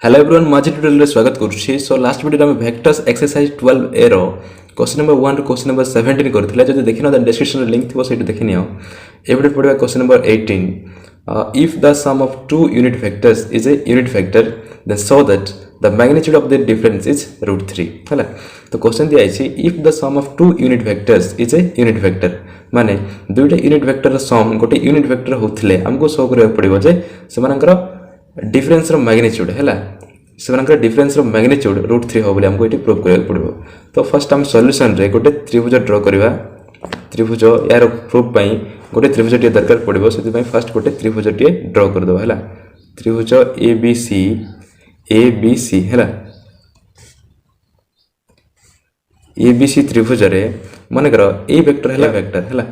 Hello everyone माझे tutorial रे स्वागत करुछि। सो लास्ट वीडियो में वेक्टर्स एक्सरसाइज 12 ए रो क्वेश्चन नंबर 1 रो क्वेश्चन नंबर 17 करथिले। जदि देखिनो द डिस्क्रिप्शन रे लिंक थिबो सेठी देखि नियो। ए वीडियो पढिबा question number 18 if the sum of two unit vectors is a unit vector then show that the magnitude of the difference is √3 हला। तो क्वेश्चन दिया आइछि if the sum of two unit vectors is a unit vector माने दुईटा unit vector sum गोटे unit vector होथिले हमको show करिया पड़िबो जे सेमानकर difference रो magnitude हैला सेमानकर डिफरेंस रो मैग्नीट्यूड √3 हो बोली हमको एटी प्रूव करिया पड़िबो। तो फर्स्ट हम सॉल्यूशन रे गोटे त्रिभुज ड्रा करबा। त्रिभुज यार प्रूफ पई गोटे त्रिभुज टी दरकार पड़िबो। सेति पई फर्स्ट गोटे त्रिभुज टी ड्रा कर दो हैला। त्रिभुज ABC हैला। ABC त्रिभुज रे माने करो ए वेक्टर हैला वेक्टर हैला।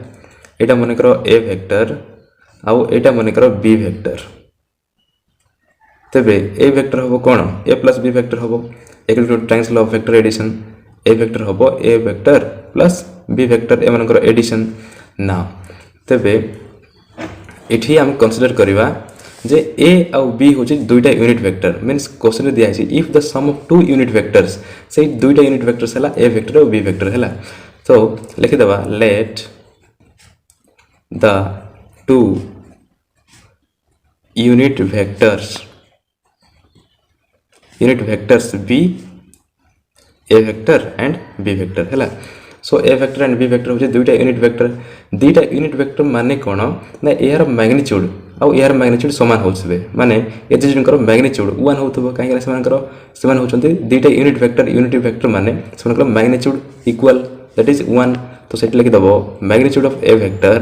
एटा माने करो ए वेक्टर आउ एटा माने करो बी वेक्टर। तबे ए वेक्टर होबो कोन ए प्लस बी वेक्टर होबो equal triangle of vector addition. A vector होबो A vector plus B vector ए मानकर एडिशन ना। तबे एठी हम कंसीडर करबा जे ए और बी होची दुईटा यूनिट वेक्टर मींस क्वेश्चन रे दिया छै if the sum of two unit vectors से दुईटा यूनिट वेक्टर्स हला ए वेक्टर और बी वेक्टर हला। तो लिखि दबा let the two unit vectors be a vector and b vector हैला। सो a vector and b vector होचे दुईटा यूनिट वेक्टर माने कोन ना यार मैग्नीट्यूड और यार मैग्नीट्यूड समान होछबे माने ए जे जिनकर मैग्नीट्यूड 1 होतबो काहे कि समान होचंती दुईटा यूनिट वेक्टर माने सମାନकर मैग्नीट्यूड इक्वल दैट इज 1। तो सेट लिखि दबो magnitude of a vector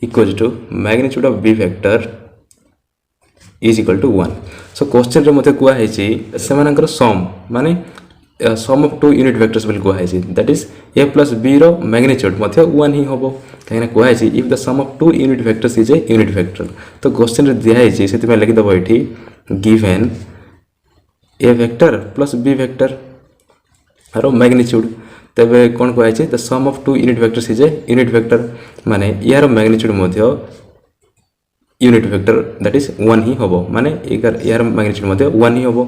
equal to magnitude of b vector is equal to 1। So question रे मते कुआ है छी सेमानकर सम माने sum of two unit vectors बिल कुआ है छी that is a plus b रो मैग्नीट्यूड मते 1 ही होबो काहे ना कुआ है छी if the sum of two unit vectors is a unit vector. तो क्वेश्चन रे दिया है छी सेति में लिखि दबो एठी given a vector plus b vector रो मैग्नीट्यूड। तबे कोन कुआ है छी the sum of two unit vectors is a unit vector माने यार मैग्नीट्यूड मते यूनिट वेक्टर दैट इज 1 ही होबो माने यार मैग्नीट्यूड मध्ये 1 ही होबो।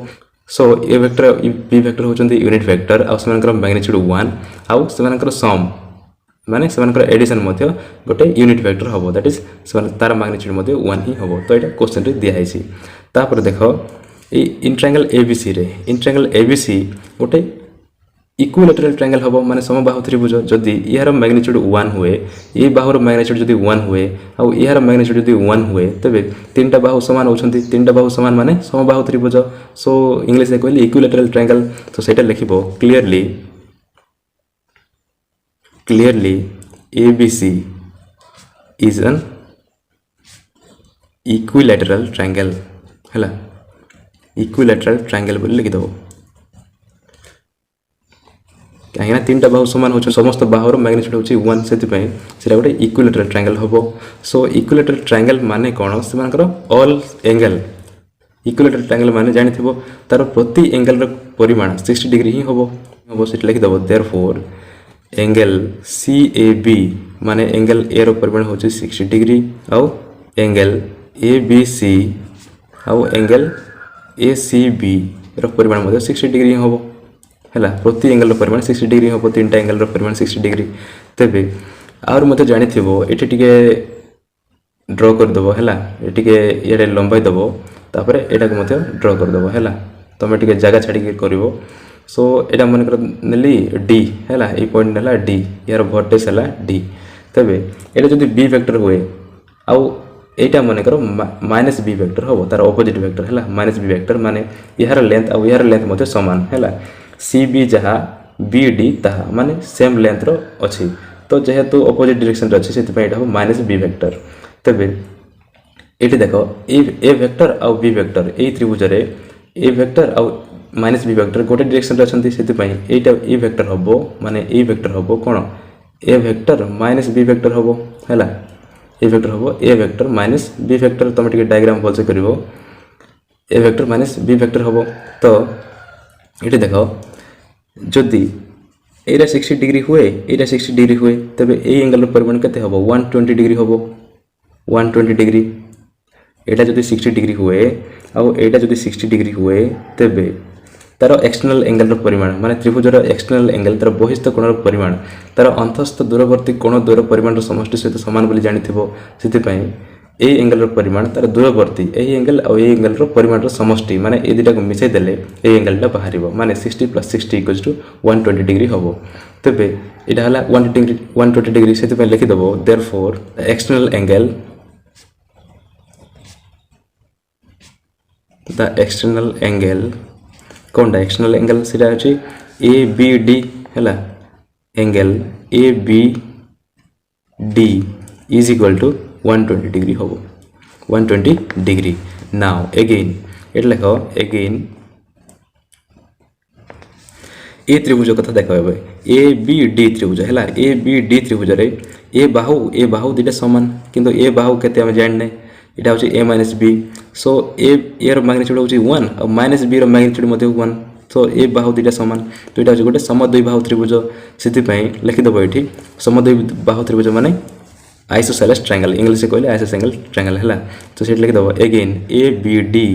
So A vector B vector होचंती यूनिट वेक्टर आ सेमानकर मैग्नीट्यूड 1 आ सेमानकर सम माने सेमानकर एडिशन मध्ये गोटे यूनिट वेक्टर होबो दैट इज सेमान तार मैग्नीट्यूड मध्ये 1 ही होबो। तो एटा क्वेश्चन रे दिया हैछि। तापर देखो ए इन ट्रायंगल एबीसी गोटे इक्विलैटरल ट्रायंगल होबो माने समबाहु त्रिभुज जदी यार मैग्नीट्यूड 1 हुए ए बाहुर मैग्नीट्यूड जदी 1 हुए आ यार मैग्नीट्यूड जदी 1 हुए तबे तीनटा बाहु समान होछंती तीनटा बाहु समान माने समबाहु त्रिभुज। सो इंग्लिश रे कहली इक्विलैटरल ट्रायंगल। तो सेटा लिखिबो clearly ABC is an equilateral triangle हैला। इक्विलैटरल ट्रायंगल बोली लिखि दबो कहीं तीनटा बाहु समान हो समस्त बाहुर मैग्नीट्यूड होची 1 सेति पय सेटा गोटे इक्विलैटरल ट्रायंगल होबो। सो इक्विलैटरल ट्रायंगल माने कोन सेमानकर ऑल एंगल इक्विलैटरल ट्रायंगल माने जानिथिबो तार प्रति एंगल रो परिमाण 60 डिग्री ही होबो सेट लिखि दबो देयरफॉर एंगल CAB माने एंगल A रो परिमाण होची 60 डिग्री आ एंगल ABC आ एंगल ACB रो परिमाण मध्ये 60 डिग्री होबो हैला। प्रति एंगल रो परिमाण 60 डिग्री होबो तीनटा एंगल रो परिमाण 60 डिग्री। तबे और मते जानिथिबो एठी टिके ड्रा कर दबो हैला एटिके एडे लंबाई दबो तापरे एटा को मते ड्रा कर दबो हैला। तमे टिके जगह छाडी के करिवो। सो एटा मन कर नेली D हैला ए पॉइंट नेला D यार वर्टेक्स हैला D। तबे एटा जदी B वेक्टर होए आ एटा मन कर माइनस b वेक्टर होबो तार ऑपोजिट वेक्टर हैला माइनस b वेक्टर माने यार लेंथ आ यार लेंथ मते समान हैला। CB जहा BD तहा माने सेम लेंथ रो अछि। तो जेहेतु ऑपोजिट डायरेक्शन रे अछि सेति पय एटा हो माइनस b वेक्टर। तबे एटी देखो ए वेक्टर आ b वेक्टर ए त्रिभुज रे ए वेक्टर आ माइनस b वेक्टर गोटे डायरेक्शन रे अछंती सेति पय एटा ए वेक्टर होबो माने ए वेक्टर होबो कोन A vector minus b vector होबो हैला। ए वेक्टर होबो A vector minus b vector तमे टिके डायग्राम बोलसे करिवो ए वेक्टर माइनस b वेक्टर होबो। तो एटी देखो जदि एरा 60 डिग्री हुए एरा 60 डिग्री हुए तबे ए एंगल रो परिमाण केते होबो 120 डिग्री होबो 120 डिग्री। एटा जदि 60 डिग्री हुए आउ एटा जदि 60 डिग्री हुए तेबे तार एक्सटर्नल एंगल परिमाण माने त्रिभुजर एक्सटर्नल एंगल तार बहिस्थ कोणर परिमाण तार अंतस्थ दूरवर्ती कोण द्वयर परिमाण समष्टि सहित समान बोली जानिथिबो सेति पई ए एंगल परिमाण तार दूरवर्ती ए एंगल और ए एंगल परिमाण समष्टि माने ए दुटा को मिसाई देले ए एंगल टा बाहरिबो माने 60 + 60 = 120 डिग्री हबो तबे एटा हला 120 डिग्री सेति पई लिखि दबो therefore external angle the external angle कौन एक्सटर्नल एंगल सीधा अच्छे ए बी डी है angle A B D is equal to 120 degree हम 120 डिग्री नाउ अगेन ये लिख अगेन ए त्रिभुज कथा देख ए बी डी त्रिभुज है ए बी डी त्रिभुज रे ए बाहु दुटा सामान किंतु ए बाहु केते हम जानने इटा होची a माइनस बी सो ए एर मैग्नीट्यूड होची 1 और माइनस बी रो मैग्नीट्यूड मध्ये 1 सो ए बाहु दुटा समान तो इटा होची गोटे समद्विबाहु त्रिभुज सेति पई लिखि दबो एठी समद्विबाहु त्रिभुज माने आइसोसेलेस ट्रायंगल इंग्लिश से कहले आइसोसेलेस ट्रायंगल हैला तो सेठी लिखि दबो again A B D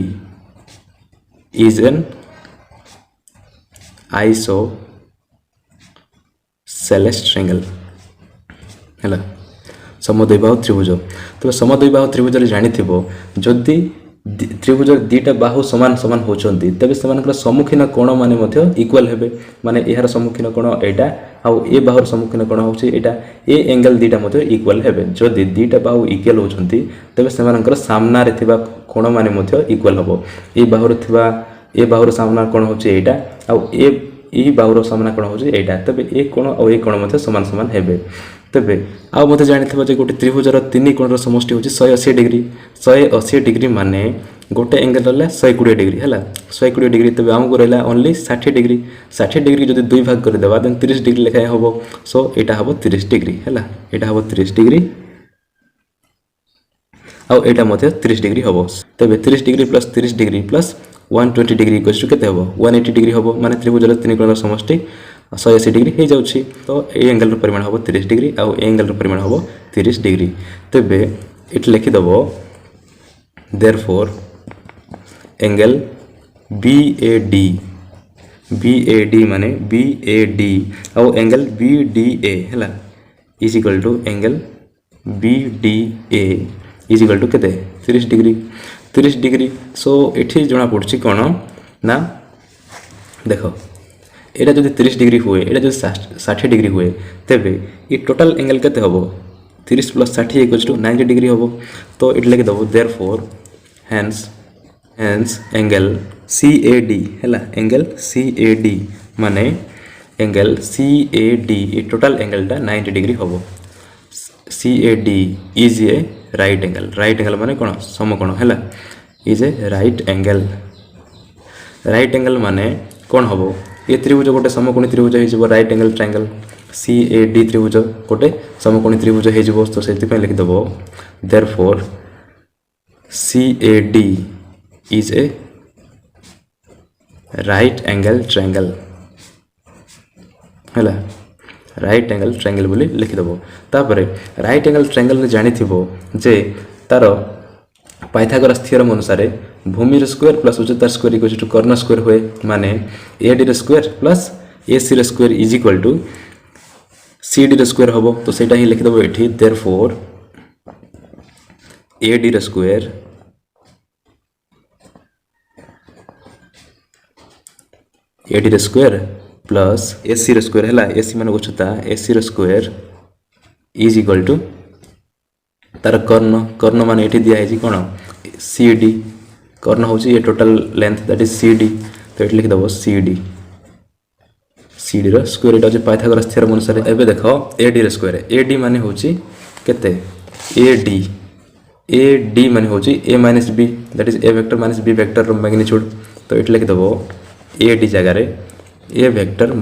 is an isosceles triangle हैला समद्विबाहु त्रिभुज तो समद्विबाहु त्रिभुज रे जानिथिबो जदि त्रिभुज दीटा बाहु समान समान होचंती तबे समानकर सम्मुखीन कोण माने मध्य इक्वल हेबे माने एहार सम्मुखीन कोण एटा आउ ए बाहुर सम्मुखीन कोण होची एटा ए एंगल दीटा मध्य इक्वल हेबे जदि दीटा बाहु इक्वल होचंती तबे समानकर सामना रे थिबा कोण माने मध्य इक्वल हबो ए बाहुर सामना कोण होची एटा आउ ए बाहुर सामना कोण होची एटा तबे ए कोण आउ ए कोण मध्य समान समान हेबे तबे आउ मते जानिथिबो जे गोटे त्रिभुजर तीन कोणर समष्टि होची 180 डिग्री 180 डिग्री माने गोटे एंगल रहला 120 डिग्री हैला 120 डिग्री तबे हमको रहला ओनली 60 डिग्री 60 डिग्री जदि दुई भाग कर देबा देन 30 डिग्री लेखा हबो सो एटा हबो 30 डिग्री हैला एटा हबो 30 डिग्री आउ एटा मते 30 डिग्री हबो तबे 30 degree plus 30 degree plus 120 degree equals to केते हबो 180 डिग्री हबो माने त्रिभुजर तीन कोणर समष्टि 180 डिग्री हो जाउछि तो ए एंगल रो परिमाण हबो 30 डिग्री आउ ए एंगल रो परिमाण हबो 30 डिग्री तबे इट लिखि दबो देयरफॉर एंगल BAD माने BAD आउ एंगल BDA हैला is equal to angle BDA is equal to केते 30 डिग्री सो एठी जणा पड़छि कोन ना देखो एटा जदि 30 डिग्री हुए एटा जदि 60 डिग्री हुए तेबे ये टोटल एंगल केते हबो 30 + 60 = 90 डिग्री हबो तो इट लिखि दबो देयरफॉर हेंस एंगल CAD हैला एंगल CAD माने एंगल CAD ये टोटल एंगल टा 90 डिग्री हबो CAD is a right angle माने कोन समकोण हैला इज ए राइट एंगल माने कोन हबो ये त्रिभुज गोटे समकोणी त्रिभुज हो राइट एंगल ट्रायंगल CAD त्रिभुज गोटे समकोणी त्रिभुज हो तो सेति पे लिख दबो therefore CAD is a right angle triangle हैला राइट एंगल ट्रायंगल बोली लिख दबो तापरे राइट एंगल ट्रायंगल ने जानि थिबो जे तार पाइथागोरस थ्योरम अनुसार भूमि स्क्वायर प्लस उच्चता स्क्वायर इक्वल टू कर्ण स्क्वायर हुए माने AD square plus AC square is equal to CD square हबो तो सेटा ही लिख दबो एठी therefore AD square plus AC square हैला AC माने उच्चता AC square is equal to तार कर्ण माने एठी दिया है कोन CD कर्ण होची ये total length that is CD तो एठी लिख दबो CD रो स्क्वायर एटा होची पाइथागोरस थ्योरम अनुसार एबे देखो AD स्क्वायर AD माने होची केते AD माने होची A - B that is A vector - B vector रो मैग्नीट्यूड तो एठी लिख दबो AD जगह रे A वेक्टर -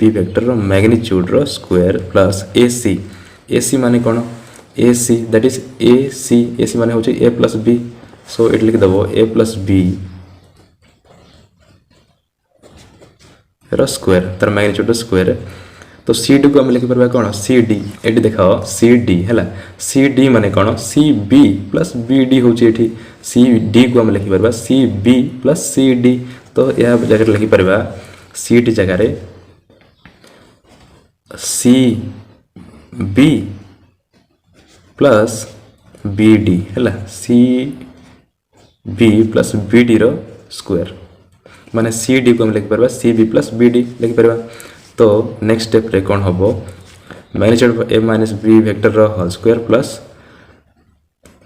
B वेक्टर रो मैग्नीट्यूड रो स्क्वायर प्लस AC माने कोन AC दैट इज AC माने होची A + B सो इट लिख दबो A + B रो स्क्वायर तार मैग्नीट्यूड रो स्क्वायर तो सी डी को आम लिखिपर कौन सी डी ये देखाओ सी डी है सी डी माने कौन C B plus B D हूँ ये सी डी को आम लिखिपर C B plus C D तो यह जगह लिखिपर सी डी जगार C B plus B D है C B plus B D रो स्क्वायर माने सी डी को हम लिखिपर C B plus B D लिखिपर। तो नेक्स्ट स्टेप रे कौन हम magnitude of A minus B vector रो whole square plus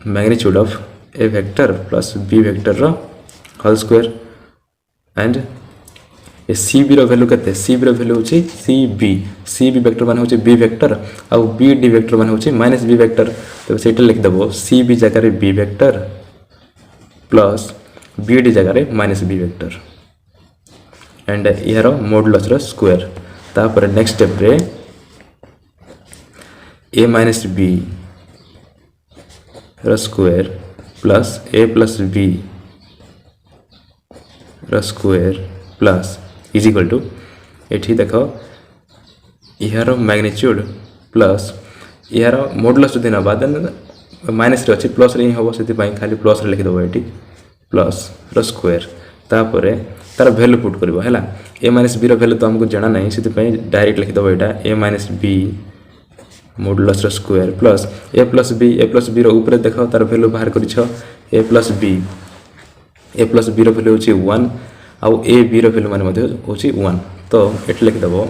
magnitude of A vector plus B vector रो whole square and A C B रो वैल्यू केते सी बी रो वैल्यू होची सी बी वेक्टर मान होची बी वेक्टर आ B D vector मान होची माइनस बी वेक्टर। तो सेटा लिख देबो सी बी जगह रे B vector plus B D जगह रे माइनस बी वेक्टर एंड यार मॉडुलस रो स्क्वायर। तापर नेक्स्ट स्टेप रे ए माइनस बी रो square plus A plus B रो square plus is equal to एठी देखो यार मैग्नीट्यूड प्लस यार मॉडुलस जो नबा देन माइनस रे अछि प्लस रे हो सेति पई खाली प्लस रे लिख दबो एठी प्लस रो स्क्वायर तापर तार वैल्यू पुट करबो हैला ए माइनस बी रो वैल्यू तो हमको जाना नहीं सेति पई डायरेक्ट लिख दबो एटा ए माइनस बी मॉडुलस रो स्क्वायर प्लस बी रो ऊपर देखो तार वैल्यू बाहर करि छ ए प्लस बी रो वैल्यू होची 1 आउ ए बी रो वैल्यू माने मध्ये होची 1। तो एट लिख दबो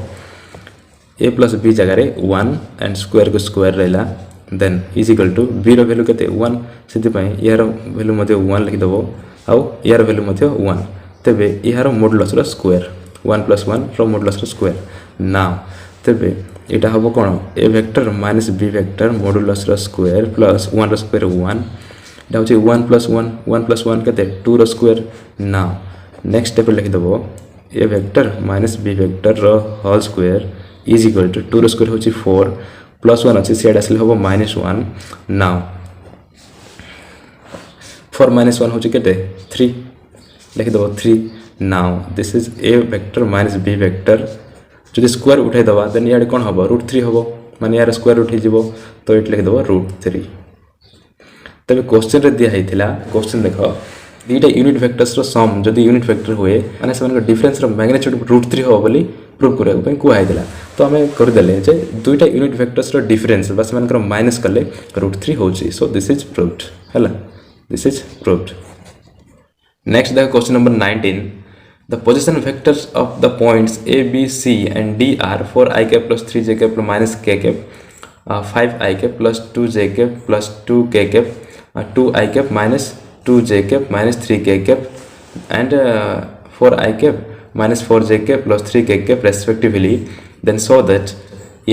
ए प्लस बी जगह रे 1 एंड स्क्वायर को स्क्वायर रहला then is equal to B रो वैल्यू केते 1 सेति पई यार वैल्यू मध्ये 1 लिख दबो आउ यार वैल्यू मध्ये 1 तेबे यार मॉडुलस रो स्क्वायर 1 + 1 रो मॉडुलस रो स्क्वायर नाउ तेबे एटा हबो कोन A vector minus B vector modulus रो स्क्वायर प्लस 1 रो स्क्वायर 1 एटा होची 1 + 1 केते 2 रो स्क्वायर। नाउ नेक्स्ट स्टेप लिख दबो A vector minus B vector रो whole square is equal to 2 रो स्क्वायर होची 4 प्लस 1 अछि सेड आसिल हबो -1। नाउ 4 - 1 होची केते 3 लिख दबो 3। Now this is A vector minus B vector जो स्क्वायर उठाई दबा देन यार कोन हबो √3 हबो माने यार स्क्वायर उठी जिवो तो एट लिख दबो √3। तबे क्वेश्चन रे दिया हैथिला क्वेश्चन देखो दीटा यूनिट वेक्टर्स रो सम जदी यूनिट वेक्टर होए माने समान का डिफरेंस रो मैग्नीट्यूड √3 हो बोली प्रूव करे पई को हैथिला। तो हमें कर देले जे दुईटा यूनिट वेक्टर्स रो डिफरेंस बस मान का माइनस करले √3 होची। सो दिस इज प्रूव्ड हैला दिस इज प्रूव्ड। नेक्स्ट देखो question number 19 the position vectors of the points a b c and d are 4 i cap plus 3 j cap minus k cap 5 i cap plus 2 j cap plus 2 k cap 2 i cap minus 2 j cap minus 3 k cap and 4 i cap minus 4 j cap plus 3 k cap respectively then show that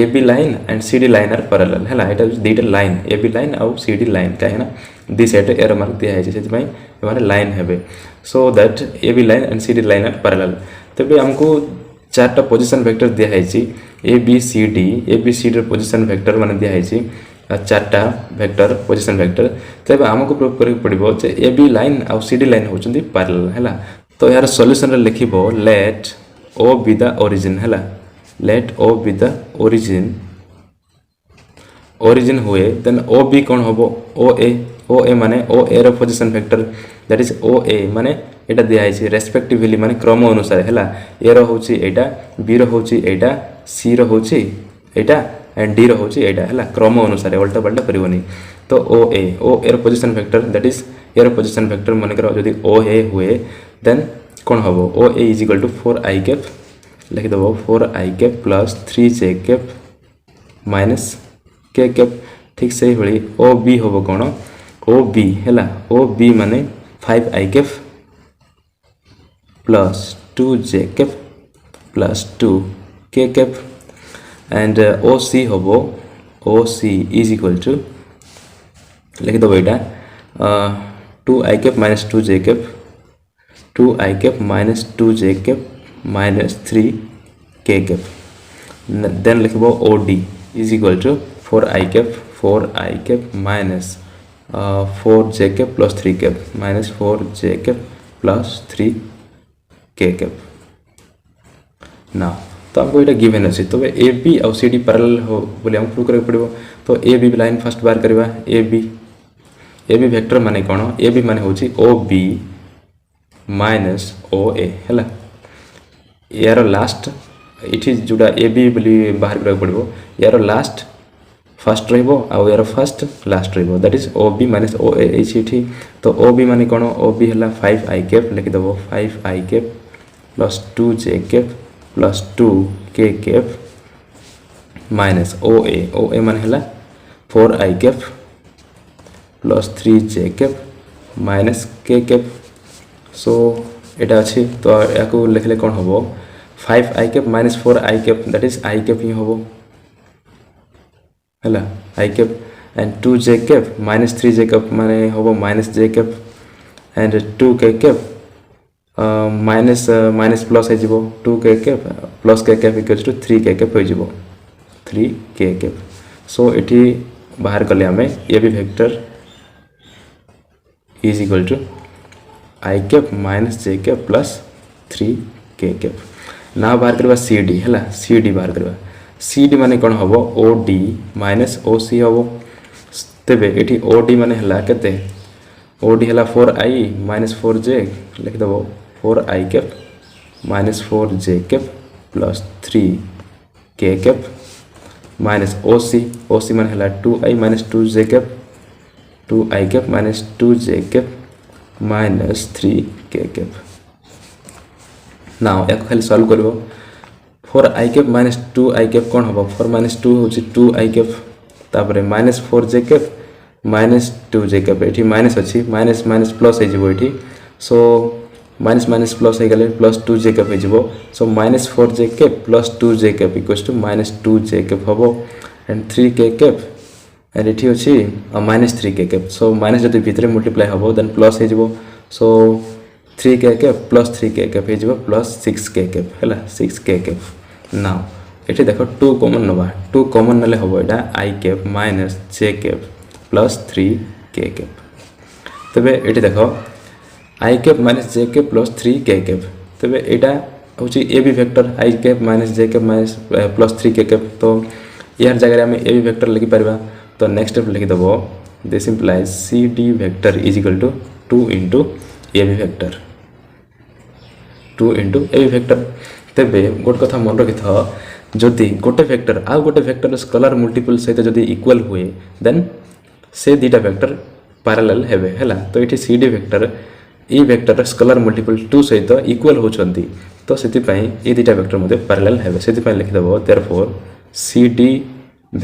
ab line and cd line are parallel है एटा दीटा line ab line और cd line का है ना दी set arrow mark दिया है जैसे भाई हमारे लाइन है so that ab line and cd line are parallel। तबे हमको चारटा पोजीशन वेक्टर दिया है a b c d position vector माने दिया है चारटा वेक्टर पोजीशन वेक्टर तबे हमको प्रूव करि पड़िबो जे ab line और cd line होचंदी पैरेलल हैला। तो यार सॉल्यूशन रे लिखिबो late o be the origin हैला let o be the origin हुए देन o b कौन होबो o a माने o a रो position vector that is o a माने एटा दिया है रेस्पेक्टिवली माने क्रम अनुसार हैला a रो होची एटा b रो होची एटा c रो होची एटा एंड d रो होची एटा हैला क्रम अनुसार उल्टा पल्टा करिवनी। तो o a रो position vector that is a रो पोजीशन वेक्टर माने करो जदी o a हुए देन कौन होबो o a is equal to 4 i cap लिख दबो 4 i cap plus 3 j cap minus k cap ठीक से भली o b होबो कोन o b हैला o b माने 5 i cap plus 2 j cap plus 2 k cap and o c होबो o c is equal to लिख दबो एटा 2 i cap minus 2 j cap 2 i cap minus 2 j cap minus 3 k cap then लिखबो OD is equal to 4 i cap minus 4 j cap plus 3 cap minus 4 j cap plus 3 k cap। now तो हमको ये given अच्छे तो A B और C D parallel हो बोले हमको prove करके पड़ो तो ए बी लाइन फर्स्ट बाहर करवा ए बी वेक्टर माने कौन ए बी माने होची ओ बी माइनस ओ ए है यार लास्ट ये जोड़ा ए बी बोली बाहर करके पड़ो यार लास्ट फर्स्ट रहिबो आ यार फर्स्ट लास्ट रहिबो that is O B minus O A एठी तो ओ बी माने कौन ओ बी हला 5 आई कैप लिख देबो 5 I cap plus 2 J cap plus 2 K cap minus O A माने हला 4 I cap plus 3 J cap minus K cap so एटा अछि तो याको लिखले कोन होबो 5 I cap minus 4 I cap that is I cap ही होबो हला I cap and 2 J cap minus 3 J cap माने होबो minus J cap and 2 K cap minus minus plus है जीवो 2 के कैप प्लस के cap equals to 3 K cap हो जीवो 3 के कैप सो एठी बाहर करले हमें A B vector is equal to I cap minus J cap plus 3 K cap ना बाहर करबा सी डी हला सी डी बाहर करबा सी डी माने कोन होबो ओ डी माइनस ओ सी होबो तेबे एठी ओ डी माने हला केते ओ डी हला 4 आई माइनस 4 जे लिख देबो 4 I cap minus 4 J cap plus 3 K cap minus ओ सी माने हला 2 आई माइनस 2 जे कैप 2 आई cap minus 2 J cap minus 3 K cap now याको खाली सॉल्व करबो 4 I cap minus 2 I cap कौन होबो 4 माइनस 2 होची 2 आई कैप तापरे minus 4 J cap minus 2 J cap एठी माइनस अछि माइनस माइनस प्लस हे जिवो एठी सो माइनस माइनस प्लस हे गेले प्लस 2 जे कैप हे जिवो so minus 4 J cap plus 2 J cap equals to minus 2 J cap होबो एंड 3 के कैप एंड एठी अछि minus 3 K cap so minus जति भितरे मल्टीप्लाई होबो देन प्लस हे जिवो सो 3 K cap plus 3 K cap हे जिवो प्लस 6 के कैप हैला 6 के कैप नाउ एठी देखो 2 कॉमन नबा 2 कॉमन नले होबो एटा I cap minus J cap plus 3 K cap तबे एठी देखो I cap minus J cap plus 3 K cap तबे एटा होची A B vector I cap minus J cap minus plus 3 K cap तो यार जगह में ए बी वेक्टर लिखि परबा तो नेक्स्ट स्टेप लिखि देबो this implies C D vector is equal to 2 into A B vector 2 into A B vector तेबे गोट कथा मन रखि था जदि गोटे वेक्टर आ गोटे वेक्टर स्केलर मल्टीपल सहित जदि इक्वल हुए देन से दीटा वेक्टर पैरेलल हेबे हला तो एठी C D vector E vector scalar multiple 2 सहित इक्वल होचंती तो सेति पई ए दीटा वेक्टर मध्ये पैरेलल हेबे सेति पई लिखि देबो देयरफॉर सी डी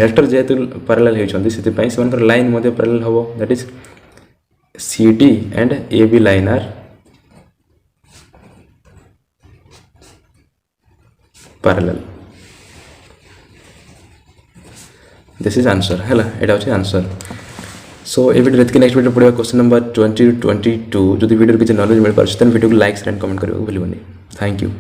वेक्टर जेतु पैरेलल होचंती सेति पई सेमानकर लाइन मध्ये पैरेलल होबो that is C D and A B line are parallel this is answer hela eta hoche answer so ए वीडियो रेत के नेक्स्ट वीडियो पड़ेगा क्वेश्चन नंबर 20 to 22 जो वीडियो किसी नॉलेज मिल पार then वीडियो को लाइक एंड कमेंट करियो भूलिबनी थैंक यू।